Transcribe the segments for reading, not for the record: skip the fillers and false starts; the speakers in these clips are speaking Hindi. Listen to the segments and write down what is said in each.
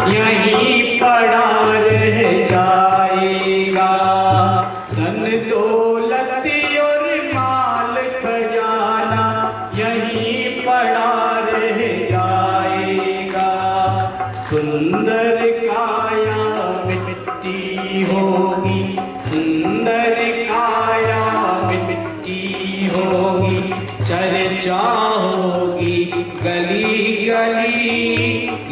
यहीं पड़ा रह जाएगा। धन दौलत और माल खजाना यहीं पड़ा रह जाएगा। सुंदर काया मिट्टी होगी, सुंदर काया मिट्टी होगी, चर्चा होगी गली गली।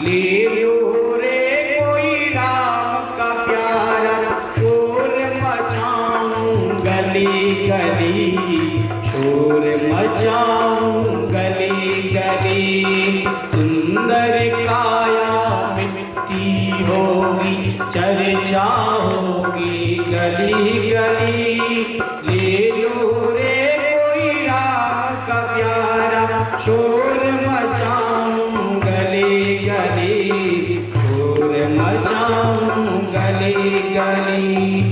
ले लो रे कोई राम का प्यारा, शोर मचाऊं गली गली, शोर मचाऊं गली गली। सुंदर काया मिट्टी होगी, चर्चा होगी गली गली। ले लो रे कोई राम का प्यारा, शोर मचाऊं गली गली, शोर मचाऊं गली गली।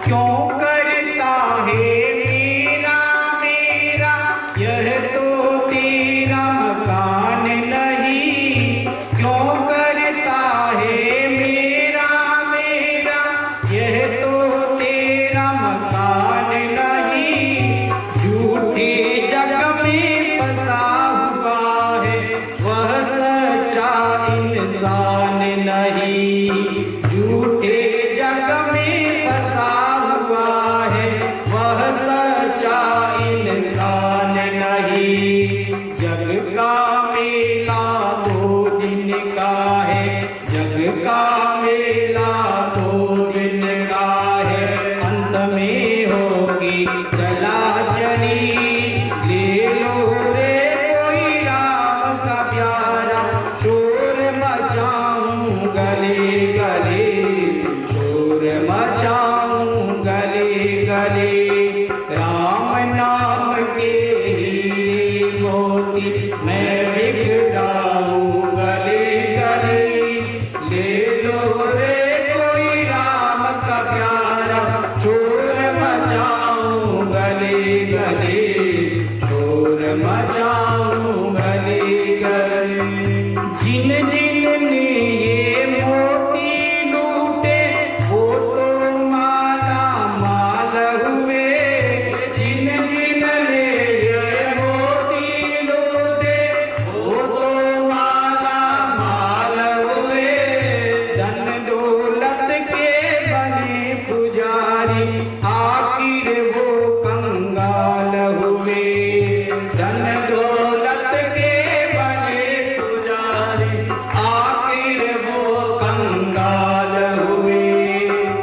क्यों करता है मेरा मेरा यह तो तेरा मकान नहीं। क्यों करता है मेरा मेरा यह तो तेरा मकान नहीं। झूठे जग में फंसा हुआ है वह सच्चा इंसान नहीं। झूठे जग में फंसा हुआ है वह सच्चा इंसान नहीं। जग का मेला दो दिन का है, जग का मेला दो दिन का है, अंत में होगी चला चली। ले लो रे कोई राम का प्यारा, शोर मचाऊं गली गली, शोर मचाऊं गली गली। राम नाम के हीरे मोती मैं बिखराऊं गली गली। ले लो रे कोई राम का प्यारा, शोर मचाऊं गली गली, शोर मचाऊं गली गली। जिन जिन ने ये मोती लूटे वो तो माला माल हुए। जिन जिन ने ये मोती लूटे वो तो माला माल हुए। धन दौलत के बने पुजारी आखिर वो कंगाल हुए। धन दौलत के बने पुजारी आखिर वो कंगाल हुए।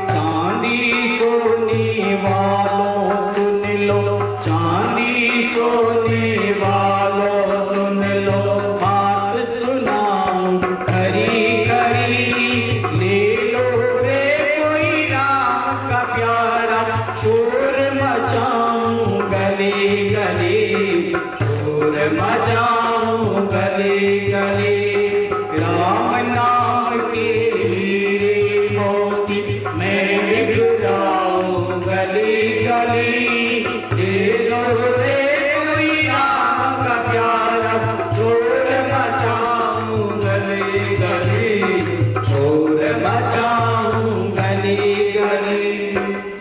चांदी सोने वालों सुन लो, चांदी सोने वालों सुन लो, बात सुनाऊं खरी खरी। ले लो रे कोई राम का प्यारा, शोर मचाऊं गली गली, शोर मचाऊं गली गली। राम नाम के हीरे मोती मैं बिखराऊं गली गली। ले लो रे कोई राम का प्यारा, शोर मचाऊं गली गली, शोर मचाऊं गली गली।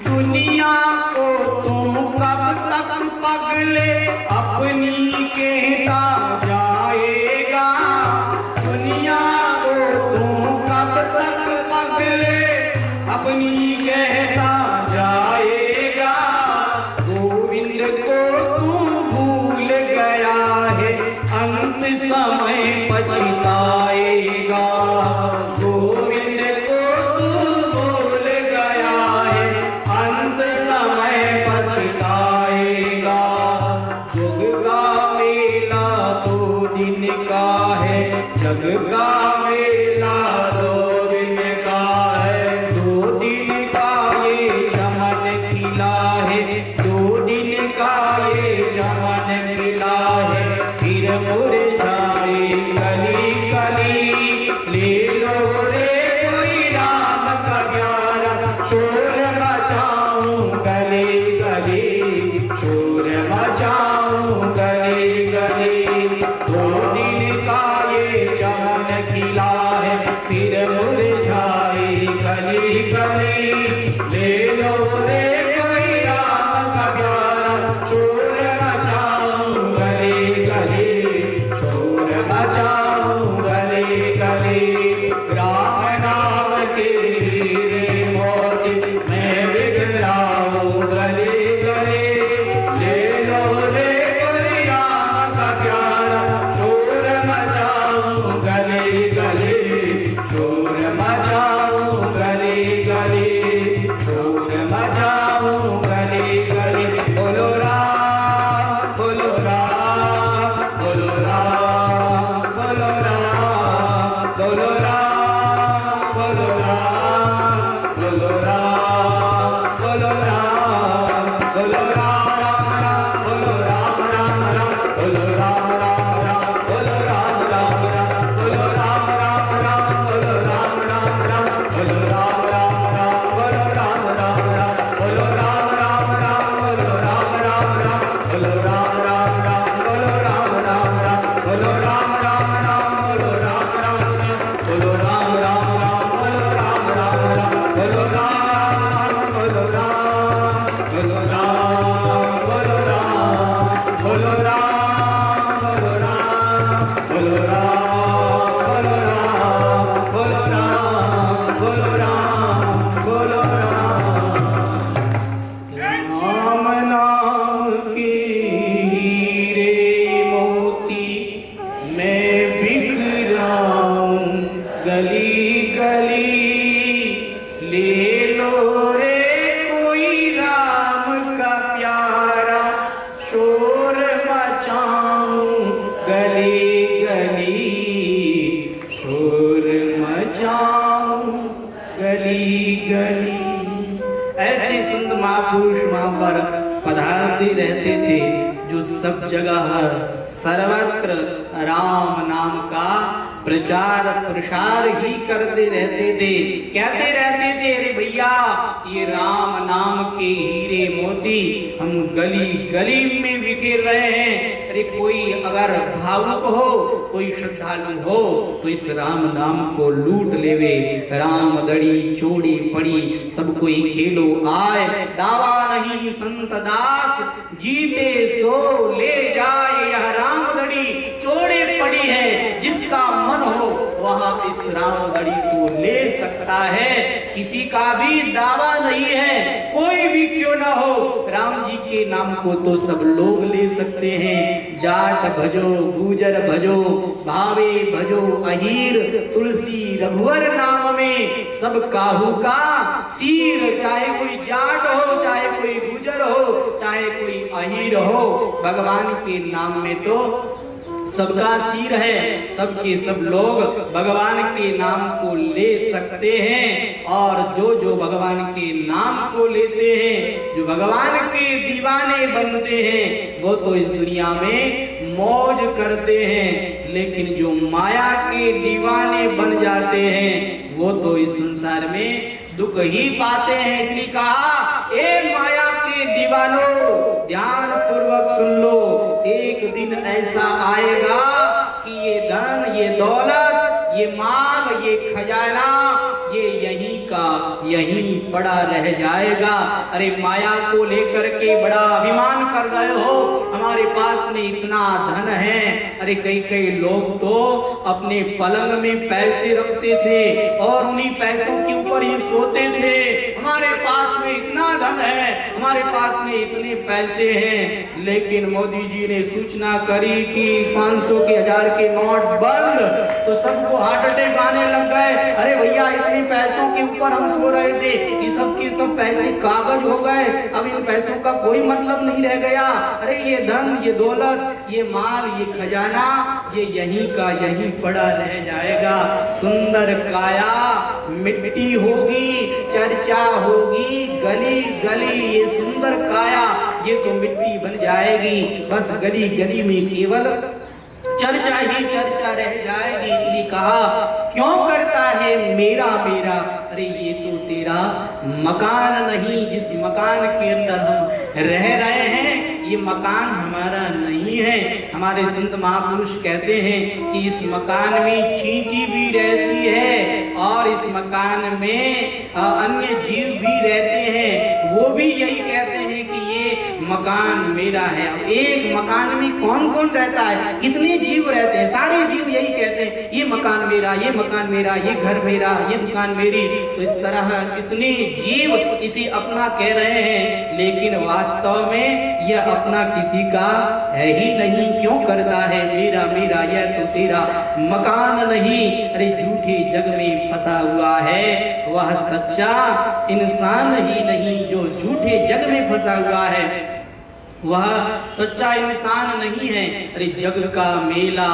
दुनिया को तुम कब तक पगले अपनी कहता जाएगा। दुनिया को तुम कब तक पगले अपनी कहता जाएगा। गोविंद को तू भूल गया है अंत समय पछताएगा। गोविंद को तू भूल गया है अंत समय पछताएगा। जग का मेला दो दिन का है, जग का मेला दो दिन का है। दो दिन का ये चमन खिला है, दो दिन का ये चमन खिला है, फिर मुरझाए गली गली। ले लो रे कोई राम का प्यारा, शोर मचाऊं गली गली, शोर मचाऊं गली गली। दो दिन का ये चमन खिला है, फिर मुरझाए गली ले लो रे कोई राम का प्यारा शोर मचाऊं गली गली शोर मचाऊं गली गली राम नाम के हीरे मोती मैं बिगड़ाऊं गली गली ले लो रे कोई राम का प्यारा शोर मचाऊं गली गली शोर मचाऊं गली गली शोर मचाऊं गली गली बोलो राम बोलो राम बोलो राम बोलो राम बोलो राम बोलो राम बोलो राम बोलो राम बोलो राम राम बोलो राम राम राम बोलो राम राम राम बोलो राम राम राम बोलो राम राम राम बोलो राम राम राम बोलो राम राम राम बोलो राम राम राम बोलो राम राम राम बोलो राम राम राम बोलो राम राम राम बोलो राम राम राम बोलो राम राम राम बोलो राम राम राम बोलो राम राम राम बोलो राम राम राम बोलो राम बोलो राम बोलो राम बोलो राम बोलो राम बोलो राम बोलो राम बोलो राम बोलो राम बोलो राम राम नाम के हीरे मोती मैं बिखराऊं गली गली ले लो रे कोई राम का प्यारा शोर मचाऊं गली गली शोर मचाऊं गली गली। ऐसे संत महापुरुष वहां पर पधारते रहते थे जो सब जगह सर्वत्र राम नाम का प्रचार प्रसार ही करते रहते थे। कहते रहते थे अरे भैया ये राम नाम के हीरे मोती हम गली गली में बिखेर रहे हैं। अरे कोई अगर भावुक हो कोई श्रद्धालु हो तो इस राम नाम को लूट लेवे। राम दड़ी चोड़ी पड़ी सब कोई खेलो आए दावा नहीं संत दास जीते सो ले जाए। यह राम दड़ी चोड़ी पड़ी है जिसका मन हो वह इस राम दड़ी को ले सकता है। किसी का भी दावा नहीं है कोई भी क्यों ना हो राम जी के नाम को तो सब लोग ले सकते हैं। जाट भजो गुजर भजो भावे भजो अहीर तुलसी रघुवर नाम में सब काहू का सिर। चाहे कोई जाट हो चाहे कोई गुजर हो चाहे कोई अहीर हो भगवान के नाम में तो सबका सिर है। सबके सब लोग भगवान के नाम को ले सकते हैं। और जो जो भगवान के नाम को लेते हैं जो भगवान के दीवाने बनते हैं वो तो इस दुनिया में मौज करते हैं। लेकिन जो माया के दीवाने बन जाते हैं वो तो इस संसार में दुख ही पाते हैं। इसलिए कहा ए माया के दीवानों ध्यान पूर्वक सुन लो। एक दिन ऐसा आएगा कि ये धन ये दौलत ये माल ये खजाना ये यहीं का यहीं पड़ा रह जाएगा। अरे माया को लेकर के बड़ा अभिमान कर रहे हो हमारे पास में इतना धन है। अरे कई कई लोग तो अपने पलंग में पैसे रखते थे और उन्हीं पैसों के ऊपर ही सोते थे। हमारे पास में इतना धन है हमारे पास में इतने पैसे हैं। लेकिन मोदी जी ने सूचना करी कि 500 के 1000 के नोट बंद तो सबको हार्ट अटैक आने लग गए। अरे भैया इतने पैसों के ऊपर हम सो रहे थे ये सब के सब पैसे कागज हो गए। अब इन पैसों का कोई मतलब नहीं रह गया। अरे ये धन ये दौलत ये माल ये खजाना ये यहीं का यहीं पड़ा रह जाएगा। सुंदर काया मिट्टी होगी चर्चा होगी गली गली। ये सुंदर काया ये तो मिट्टी बन जाएगी। बस गली गली में केवल चर्चा ही चर्चा रह जाएगी। इसलिए कहा क्यों करता है मेरा मेरा। अरे ये तो तेरा मकान नहीं जिस मकान के अंदर हम रह रहे हैं ये मकान हमारा नहीं है। हमारे संत महापुरुष कहते हैं कि इस मकान में चींटी भी रहती है और इस मकान में अन्य जीव भी रहते हैं, वो भी यही कहते हैं कि ये मकान मेरा है। अब एक मकान में कौन कौन रहता है, कितने जीव रहते हैं, सारे जीव यही कहते हैं ये मकान मेरा, ये मकान मेरा, ये घर मेरा, ये दुकान मेरी। तो इस तरह कितने जीव इसे अपना कह रहे हैं, लेकिन वास्तव में यह अपना किसी का है ही नहीं। क्यों करता है मेरा मेरा, यह तो तेरा मकान नहीं। अरे झूठे जग में फंसा हुआ है, वह सच्चा इंसान ही नहीं। जो झूठे जग में फंसा हुआ है वह सच्चा इंसान नहीं है। अरे जग का मेला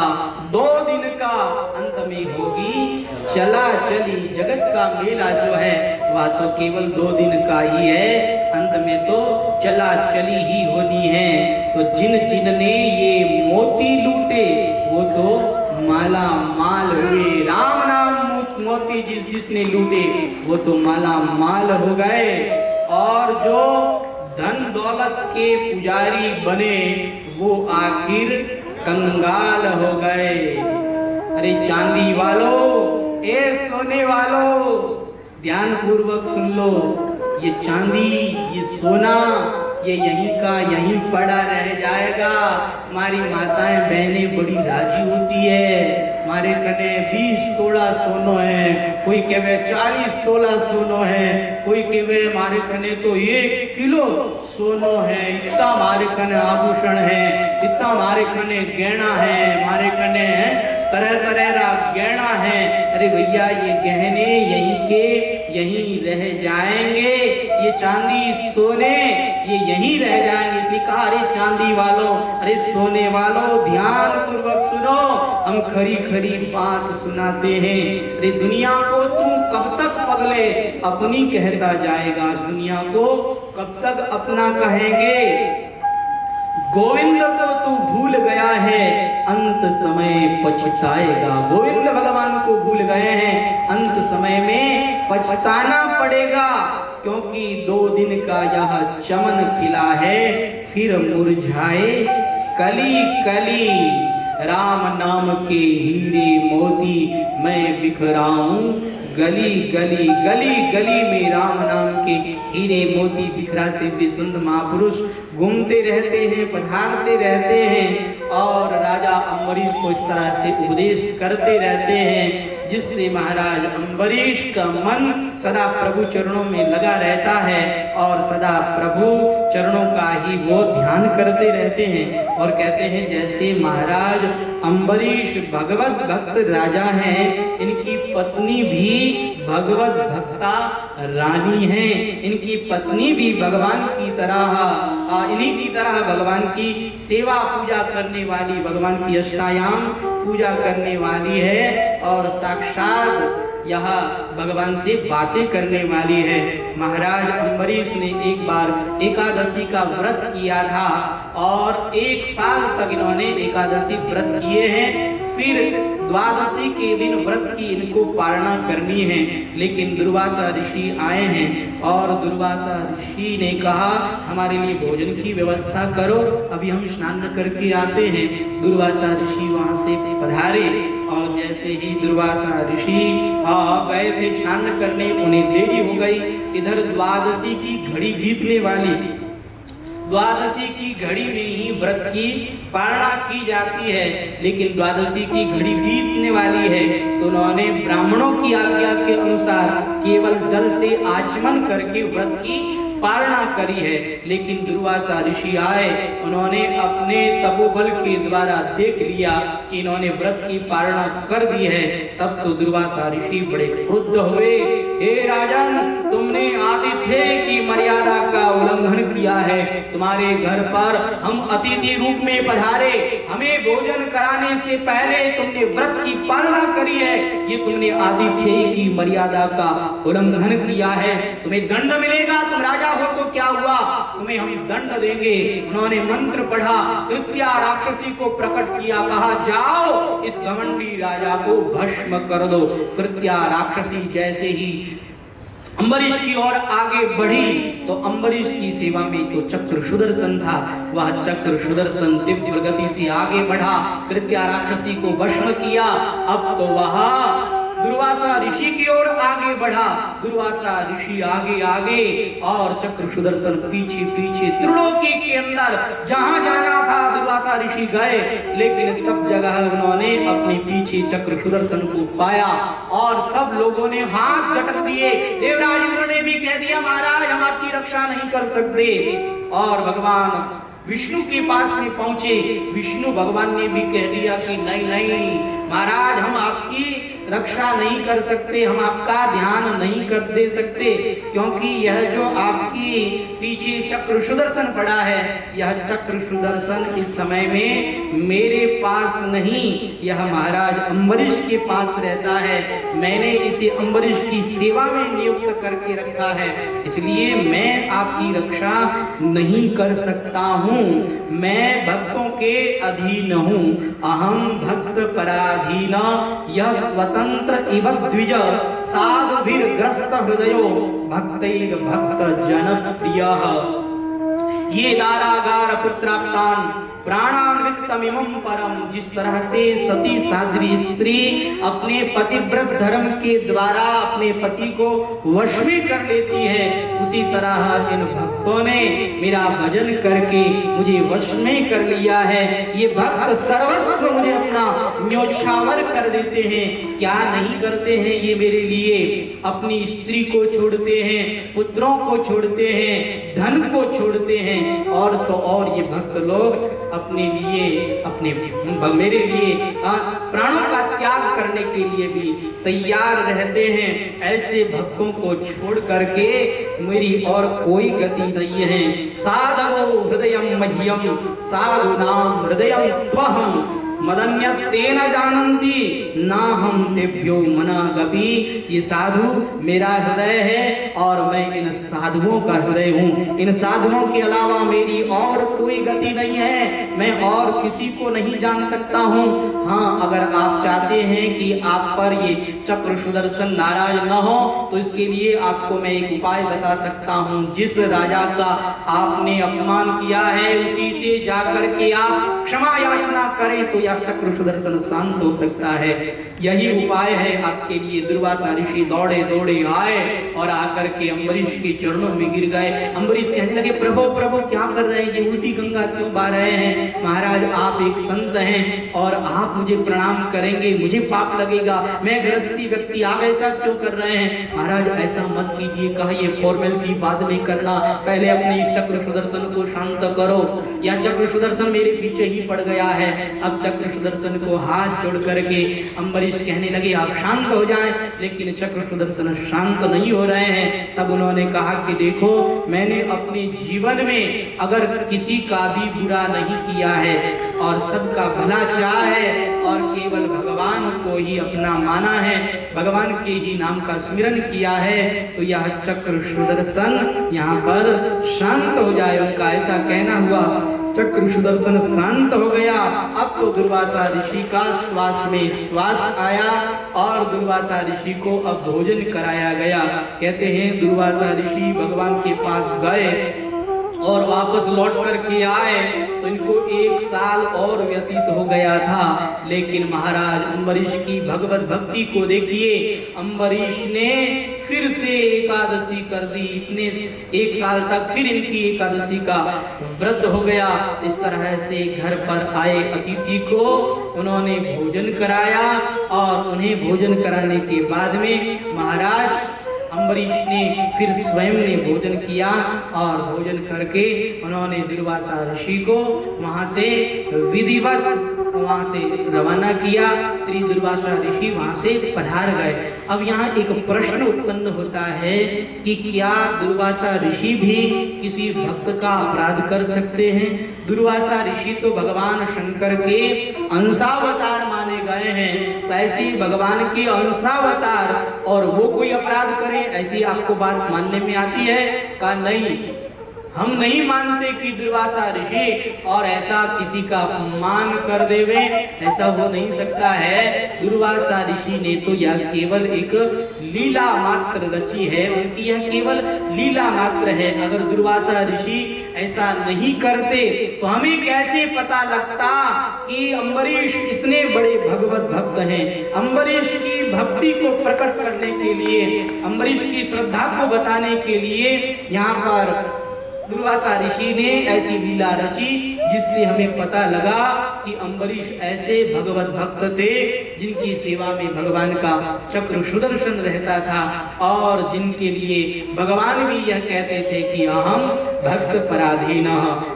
2 दिन का, अंत में होगी चला चली। जगत का मेला जो है वह तो केवल 2 दिन का ही है, अंत में तो चला चली ही होनी है। तो जिन जिन ने ये मोती लूटे वो तो माला माल हुए। राम नाम मोती जिस जिसने लूटे वो तो माला माल हो गए, और जो धन दौलत के पुजारी बने वो आखिर कंगाल हो गए। अरे चांदी वालों, ए सोने वालों, ध्यान पूर्वक सुन लो। ये चांदी, ये सोना, ये यहीं का यहीं पड़ा रह जाएगा। हमारी माताएं बहनें बड़ी राजी होती है, हमारे कने 20 तोला सोनो है, कोई कहे 40 तोला सोनो है, कोई कहे हमारे कने तो 1 किलो सोनो है, इतना हमारे कने आभूषण है, इतना हमारे कने गहना है, हमारे कने तरह तरह का गहना है। अरे भैया ये गहने यहीं के यहीं रह जाएंगे, ये चांदी सोने ये यहीं रह जाएंगे। इसलिए कहा अरे चांदी वालों, अरे सोने वालों, ध्यान पूर्वक सुनो, हम खरी खरी बात सुनाते हैं। अरे दुनिया को तू कब तक पगले अपनी कहता जाएगा, इस दुनिया को कब तक अपना कहेंगे। गोविंद को तू भूल गया है, अंत समय पछताएगा। गोविंद भगवान को भूल गए हैं, अंत समय में पछताना पड़ेगा, क्योंकि 2 दिन का यह चमन खिला है, फिर मुरझाए कली कली। राम नाम के हीरे मोती मैं बिखराऊं गली गली। गली गली में राम नाम के हीरे मोती बिखराते हुए संत महापुरुष घूमते रहते हैं, पधारते रहते हैं, और राजा अम्बरीश को इस तरह से उपदेश करते रहते हैं, जिससे महाराज अम्बरीश का मन सदा प्रभु चरणों में लगा रहता है, और सदा प्रभु चरणों का ही वो ध्यान करते रहते हैं। और कहते हैं जैसे महाराज अम्बरीश भगवत भक्त राजा हैं, इनकी पत्नी भी भगवत भक्ता रानी है, इनकी पत्नी भी भगवान की तरह इन्हीं की तरह भगवान की सेवा पूजा करने वाली, भगवान की अष्टायाम पूजा करने वाली है, और साक्षात यह भगवान से बातें करने वाली है। महाराज अम्बरीश ने एक बार एकादशी का व्रत किया था, और 1 साल तक इन्होंने एकादशी व्रत किए हैं। फिर द्वादशी के दिन व्रत की इनको पालना करनी है, लेकिन दुर्वासा ऋषि आए हैं, और दुर्वासा ऋषि ने कहा हमारे लिए भोजन की व्यवस्था करो, अभी हम स्नान करके आते हैं। दुर्वासा ऋषि वहां से पधारे, और जैसे ही दुर्वासा ऋषि गए थे स्नान करने, उन्हें देरी हो गई। इधर द्वादशी की घड़ी बीतने वाली, द्वादशी की घड़ी में ही व्रत की पालना की जाती है, लेकिन द्वादशी की घड़ी बीतने वाली है, तो उन्होंने ब्राह्मणों की आज्ञा के अनुसार केवल जल से आचमन करके व्रत की पालना करी है। लेकिन दुर्वासा ऋषि आए, उन्होंने अपने तपोबल के द्वारा देख लिया कि इन्होंने व्रत की पालना कर दी है। तब तो दुर्वासा ऋषि बड़े क्रुद्ध हुए, हे राजन, तुमने आतिथ्य की मर्यादा का उल्लंघन किया है, तुम्हारे घर पर हम अतिथि रूप में पधारे, हमें भोजन कराने से पहले तुमने व्रत की पालना करी है, ये तुमने आतिथ्य की मर्यादा का उल्लंघन किया है, तुम्हें दंड मिलेगा। तुम राजा हो तो क्या हुआ, तुम्हें हम दंड देंगे। उन्होंने मंत्र पढ़ा, तृतीया राक्षसी को प्रकट किया, कहा जाओ इस घमंडी राजा को भस्म कर दो। तृतीया राक्षसी जैसे ही अम्बरीश की ओर आगे बढ़ी, तो अम्बरीश की सेवा में तो चक्र सुदर्शन था, वह चक्र सुदर्शन तीव्र गति से आगे बढ़ा, तृतीया राक्षसी को भस्म किया। अब तो वह दुर्वासा ऋषि की ओर आगे बढ़ा। दुर्वासा ऋषि आगे आगे और चक्र सुदर्शन पीछे पीछे। त्रिलोकी के अंदर जहां जाना था दुर्वासा ऋषि गए, लेकिन सब जगह उन्होंने अपने पीछे चक्र सुदर्शन को पाया और सब लोगों ने हाथ झटक दिए। देवराज इंद्र ने भी कह दिया महाराज हम आपकी रक्षा नहीं कर सकते। और भगवान विष्णु के पास में पहुंचे। विष्णु भगवान ने भी कह दिया कि नहीं नहीं महाराज हम आपकी रक्षा नहीं कर सकते, हम आपका ध्यान नहीं कर दे सकते, क्योंकि यह जो आपकी पीछे चक्र सुदर्शन पड़ा है, यह चक्र सुदर्शन इस समय में मेरे पास नहीं, यह महाराज अम्बरीश के पास रहता है। मैंने इसे अम्बरीश की सेवा में नियुक्त करके रखा है, इसलिए मैं आपकी रक्षा नहीं कर सकता हूँ। मैं भक्तों के अधीन हूँ। अहम भक्त पराधीन यह स्वतंत्र इव द्विज साधुभिर्ग्रस्त हृदयो भक्तैर भक्त जन प्रियः। ये दारागार पुत्राप्तान प्राणान्वितमिमं परम। जिस तरह से सती साध्वी स्त्री अपने पतिव्रत धर्म के द्वारा अपने पति को वश में कर लेती है, उसी तरह इन भक्तों ने मेरा भजन करके मुझे वश में कर लिया है। ये भक्त सर्वस्व मुझे अपना न्योछावर कर देते हैं। क्या नहीं करते हैं ये मेरे लिए? अपनी स्त्री को छोड़ते हैं, पुत्रों को छोड़ते हैं, धन को छोड़ते हैं, और तो और ये भक्त लोग अपने लिए अपने मेरे लिए प्राणों का त्याग करने के लिए भी तैयार रहते हैं। ऐसे भक्तों को छोड़ करके मेरी और कोई गति नहीं है। साधवो हृदयम मह्यम साधुनाम हृदयम त्वहम मदन्यतेन जानन्ति ना हम तेभ्यो मना गपि। ये साधु मेरा हृदय है और मैं इन साधुओं का हृदय हूँ। इन साधुओं के अलावा मेरी और कोई गति नहीं है, मैं और किसी को नहीं जान सकता हूँ। हाँ, अगर आप चाहते हैं कि आप पर ये चक्र सुदर्शन नाराज न हो तो इसके लिए आपको मैं एक उपाय बता सकता हूँ। जिस राजा का आपने अपमान किया है उसी से जाकर के आप क्षमा याचना करें तो यह चक्र सुदर्शन शांत हो सकता है। यही उपाय है आपके लिए। दुर्वासा ऋषि दौड़े दौड़े आए और आकर के अम्बरीश के चरणों में गिर गए। अम्बरीश कहने लगे प्रभु प्रभु क्या कर रहे हैं, ये उल्टी गंगा क्यों बहा रहे हैं? महाराज आप एक संत हैं और आप मुझे प्रणाम करेंगे, मुझे पाप लगेगा, मैं गृहस्थी व्यक्ति, आप ऐसा क्यों कर रहे हैं? महाराज ऐसा मत कीजिए, कहा ये फॉर्मेलिटी बाद में करना, पहले अपने इस चक्र सुदर्शन को शांत करो। यह चक्र सुदर्शन मेरे पीछे ही पड़ गया है। अब चक्र सुदर्शन को हाथ जोड़ करके अम्बरीश कहने लगे आप शांत हो जाएं, लेकिन चक्र सुदर्शन शांत नहीं हो रहे हैं। तब उन्होंने कहा कि देखो मैंने अपने जीवन में अगर किसी का भी बुरा नहीं किया है और सबका भला चाहा है और केवल भगवान को ही अपना माना है, भगवान के ही नाम का स्मरण किया है, तो यह चक्र सुदर्शन यहाँ पर शांत हो जाए। उनका ऐसा कहना हुआ। चक्र सुदर्शन शांत हो गया। अब तो दुर्वासा ऋषि का श्वास में श्वास आया और दुर्वासा ऋषि को अब भोजन कराया गया। कहते हैं दुर्वासा ऋषि भगवान के पास गए और वापस लौट करके आए तो इनको 1 साल और व्यतीत हो गया था। लेकिन महाराज अम्बरीश की भगवत भक्ति को देखिए, अम्बरीश ने फिर से एकादशी कर दी। इतने 1 साल तक फिर इनकी एकादशी का व्रत हो गया। इस तरह से घर पर आए अतिथि को उन्होंने भोजन कराया और उन्हें भोजन कराने के बाद में महाराज अम्बरीश ने फिर स्वयं ने भोजन किया और भोजन करके उन्होंने दुर्वासा ऋषि को वहां से विधिवत वहां से रवाना किया। श्री दुर्वासा ऋषि वहां से पधार गए। अब यहाँ एक प्रश्न उत्पन्न होता है कि क्या दुर्वासा ऋषि भी किसी भक्त का अपराध कर सकते हैं? दुर्वासा ऋषि तो भगवान शंकर के अंशावतार माने गए हैं, तो ऐसे भगवान के अंशावतार और वो कोई अपराध करे, ऐसी आपको बात मानने में आती है? का नहीं, हम नहीं मानते कि दुर्वासा ऋषि और ऐसा किसी का अपमान कर देवे, ऐसा हो नहीं सकता है। दुर्वासा ऋषि ने तो यह केवल एक लीला मात्र रची है, उनकी यह केवल लीला मात्र है। अगर दुर्वासा ऋषि ऐसा नहीं करते तो हमें कैसे पता लगता कि अम्बरीश इतने बड़े भगवत भक्त हैं। अम्बरीश की भक्ति को प्रकट करने के लिए, अम्बरीश की श्रद्धा को बताने के लिए यहाँ पर दुर्वासा ऋषि ने ऐसी लीला रची जिससे हमें पता लगा कि अम्बरीश ऐसे भगवत भक्त थे जिनकी सेवा में भगवान का चक्र सुदर्शन रहता था और जिनके लिए भगवान भी यह कहते थे कि अहम भक्त पराधीन,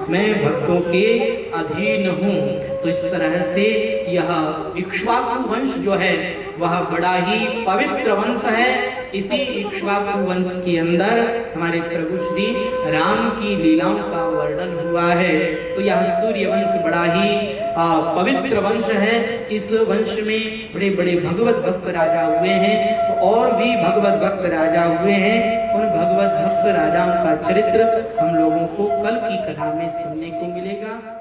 मैं भक्तों के अधीन हूँ। तो इस तरह से यह इक्ष्वाकु वंश जो है वह बड़ा ही पवित्र वंश है। इसी इक्ष्वाकु वंश के अंदर हमारे प्रभु श्री राम की लीलाओं का वर्णन हुआ है। तो यह सूर्य वंश बड़ा ही पवित्र वंश है। इस वंश में बड़े बड़े भगवत भक्त राजा हुए हैं। तो और भी भगवत भक्त राजा हुए हैं। उन भगवत भक्त राजाओं का चरित्र हम लोगों को कल की कथा में सुनने को मिलेगा।